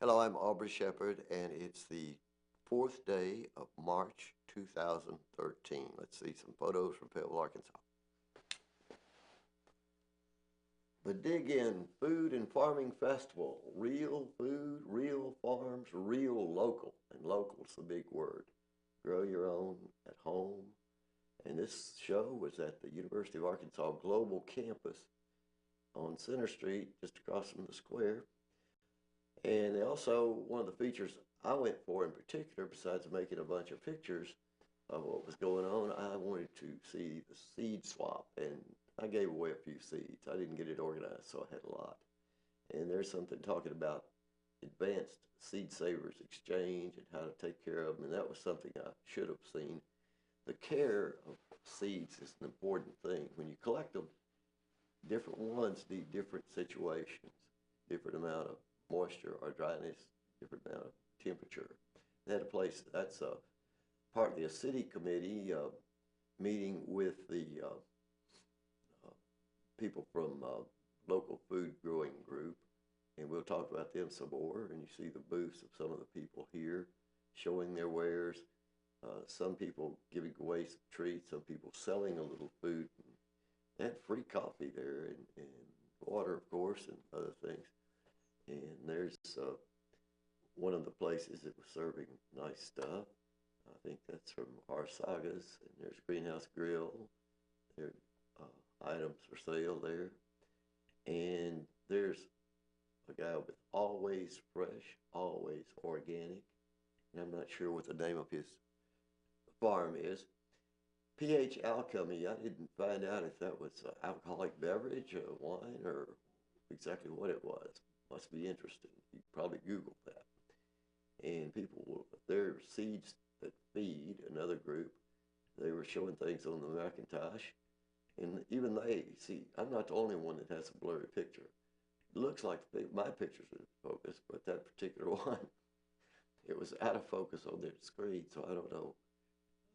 Hello, I'm Aubrey Shepherd, and it's the fourth day of March 2013. Let's see some photos from Fayetteville, Arkansas. The Dig In Food and Farming Festival. Real food, real farms, real local. And local's the big word. Grow your own at home. And this show was at the University of Arkansas Global Campus on Center Street, just across from the square. And they also, one of the features I went for in particular, besides making a bunch of pictures of what was going on, I wanted to see the seed swap. And I gave away a few seeds. I didn't get it organized, so I had a lot. And there's something talking about advanced seed savers exchange and how to take care of them. And that was something I should have seen. The care of seeds is an important thing. When you collect them, different ones need different situations, different amount of moisture or dryness, different amount of temperature. They had a place, that's part of the city committee meeting with the people from local food growing group, and we'll talk about them some more. And you see the booths of some of the people here showing their wares. Some people giving away some treats, some people selling a little food. They had free coffee there and water, of course, and other things. And there's one of the places that was serving nice stuff. I think that's from our sagas. And there's Greenhouse Grill. There items for sale there. And there's a guy with Always Fresh, Always Organic. And I'm not sure what the name of his farm is. pH Alchemy, I didn't find out if that was alcoholic beverage, wine, or exactly what it was. Must be interesting. You probably Googled that. And people, their Seeds That Feed, another group, they were showing things on the Macintosh. And even they, see, I'm not the only one that has a blurry picture. It looks like my picture's in focus, but that particular one, it was out of focus on their screen, so I don't know.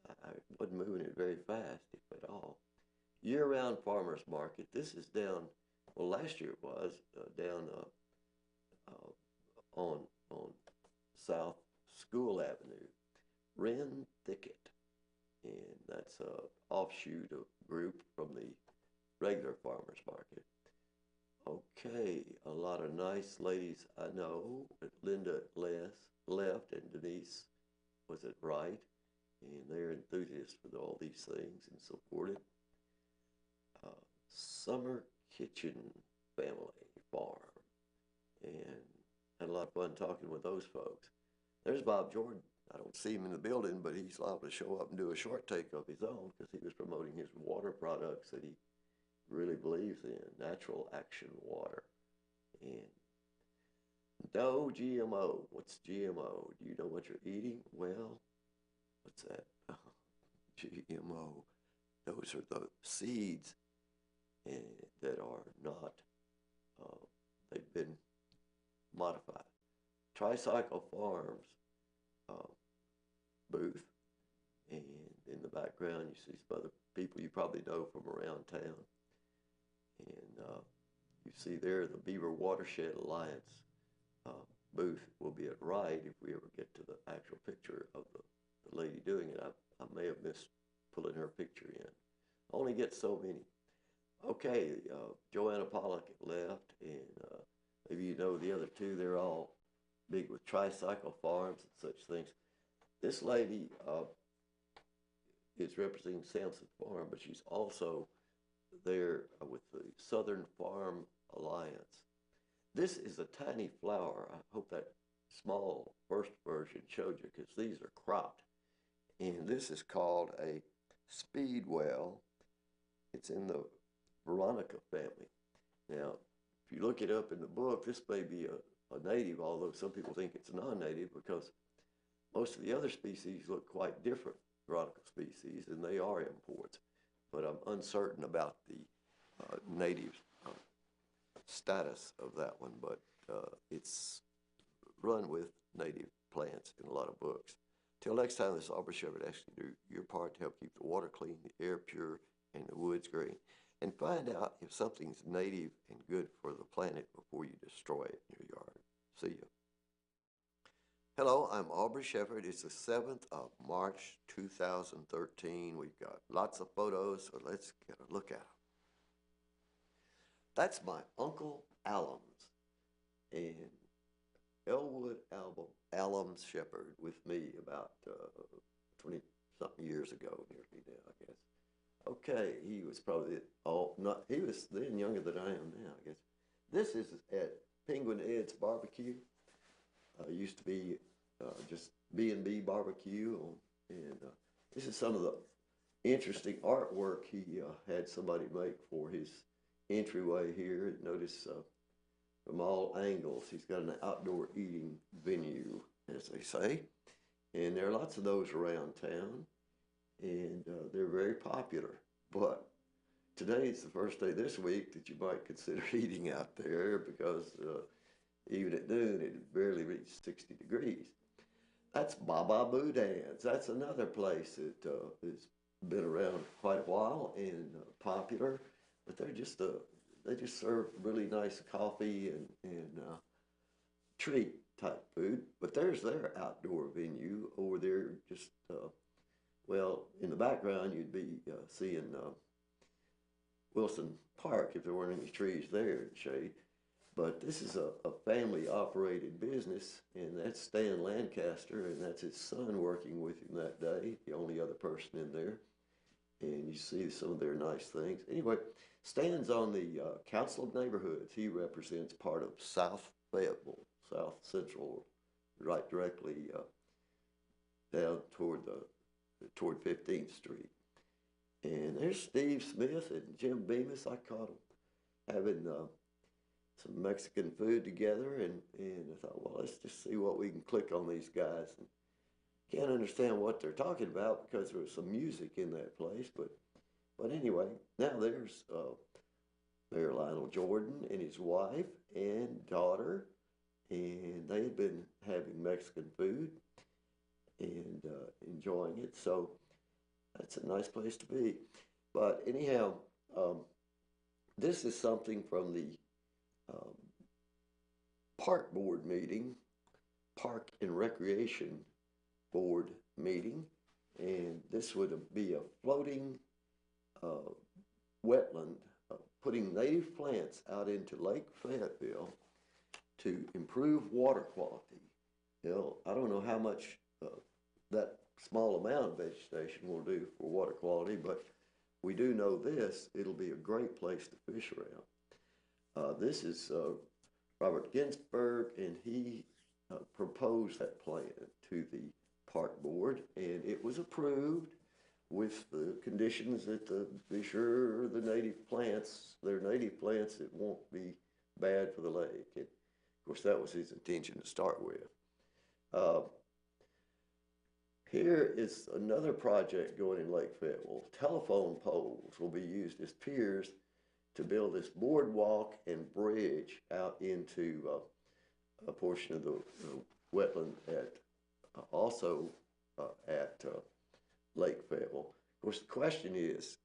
I wasn't moving it very fast, if at all. Year-round farmers market. This is down, well, last year it was down on South School Avenue, Wren Thicket, and that's a offshoot of group from the regular farmers market. Okay, a lot of nice ladies I know. Linda left, and Denise was it right, and they're enthusiasts for all these things and support it. Summer Kitchen Family Farm, and had a lot of fun talking with those folks. There's Bob Jordan. I don't see him in the building, but he's liable to show up and do a short take of his own because he was promoting his water products that he really believes in, natural action water. And no GMO. What's GMO? Do you know what you're eating? Well, what's that? GMO. Those are the seeds that are not, they've been modified. Tricycle Farms booth, and in the background you see some other people you probably know from around town. And you see there the Beaver Watershed Alliance booth will be at right if we ever get to the actual picture of the lady doing it. I may have missed pulling her picture in. Only get so many. Okay, Joanna Pollock left, and maybe you know the other two. They're all big with tricycle farms and such things. This lady is representing Samson Farm, but she's also there with the Southern Farm Alliance. This is a tiny flower. I hope that small first version showed you because these are cropped. And this is called a speedwell. It's in the Veronica family. Now, if you look it up in the book, this may be a native, although some people think it's non-native because most of the other species look quite different, Veronica species, and they are imports. But I'm uncertain about the native status of that one, but it's run with native plants in a lot of books. Till next time, this is Aubrey Shepherd asking you to do your part to help keep the water clean, the air pure, and the woods green. And find out if something's native and good for the planet before you destroy it in your yard. See you. Hello, I'm Aubrey Shepherd. It's the 7th of March 2013. We've got lots of photos, so let's get a look at them. That's my Uncle Allums and Elwood Allums Shepherd with me about 20-something years ago, nearly now, I guess. Okay, he was probably, he was then younger than I am now, I guess. This is at Penguin Ed's Barbecue. Used to be just B&B Barbecue, and this is some of the interesting artwork he had somebody make for his entryway here. Notice from all angles, he's got an outdoor eating venue, as they say, and there are lots of those around town, and they're very popular. But today is the first day this week that you might consider eating out there because even at noon, it barely reached 60 degrees. That's Baba Boudin's. That's another place that has been around quite a while and popular, but they just serve really nice coffee and treat type food. But there's their outdoor venue over there. Just well, in the background, you'd be seeing Wilson Park if there weren't any trees there in shade. But this is a family-operated business, and that's Stan Lancaster, and that's his son working with him that day, the only other person in there. And you see some of their nice things. Anyway, Stan's on the Council of Neighborhoods. He represents part of South Fayetteville, South Central, right directly down toward 15th Street. And there's Steve Smith and Jim Bemis. I caught them having some Mexican food together, and I thought, well, let's just see what we can click on these guys. And can't understand what they're talking about because there was some music in that place, but anyway, now there's Mayor Lionel Jordan and his wife and daughter, and they had been having Mexican food and enjoying it, so that's a nice place to be. But anyhow, this is something from the Park Board meeting, Park and Recreation Board meeting, and this would be a floating wetland, putting native plants out into Lake Fayetteville to improve water quality. You know, I don't know how much that small amount of vegetation will do for water quality, but we do know this, it'll be a great place to fish around. This is Robert Ginsburg, and he proposed that plan to the Park Board, and it was approved with the conditions that be sure the native plants, they're native plants that won't be bad for the lake. And of course, that was his intention to start with. Here is another project going in Lake Fayetteville. Telephone poles will be used as piers to build this boardwalk and bridge out into a portion of the wetland at Lake Fayetteville. Of course, the question is,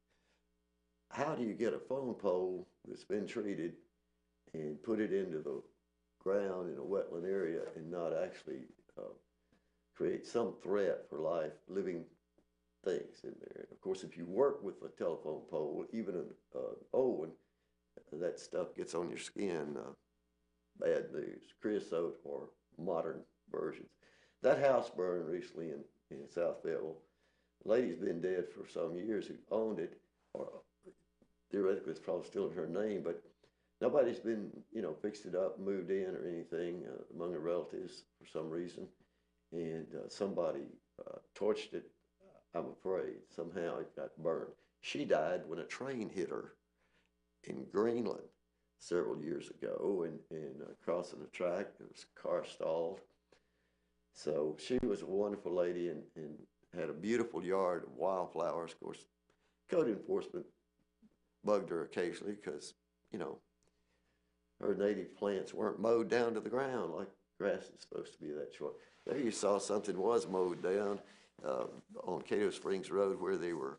how do you get a phone pole that's been treated and put it into the ground in a wetland area and not actually create some threat for life, living things in there? And of course, if you work with a telephone pole, even an old one, that stuff gets on your skin. Bad news. Creosote or modern versions. That house burned recently in South Fayetteville. The lady's been dead for some years who owned it, or theoretically it's probably still in her name, but nobody's been, fixed it up, moved in or anything among the relatives for some reason. And somebody torched it, I'm afraid. Somehow it got burned. She died when a train hit her in Greenland several years ago, and crossing the track, there was a car stalled. So she was a wonderful lady and had a beautiful yard of wildflowers. Of course, code enforcement bugged her occasionally because, her native plants weren't mowed down to the ground like grass is supposed to be that short. There you saw something was mowed down on Cato Springs Road where they were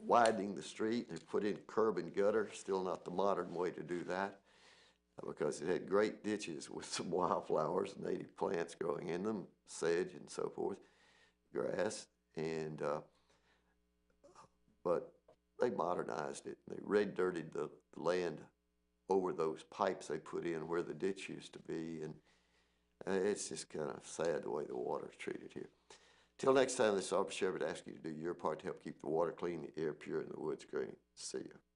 widening the street. They put in curb and gutter, still not the modern way to do that. because it had great ditches with some wildflowers, native plants growing in them, sedge and so forth, grass, and but they modernized it. They red dirted the land over those pipes they put in where the ditch used to be, and it's just kind of sad the way the water is treated here. Till next time, this is Aubrey Shepherd asking you to do your part to help keep the water clean, the air pure, and the woods green. See you.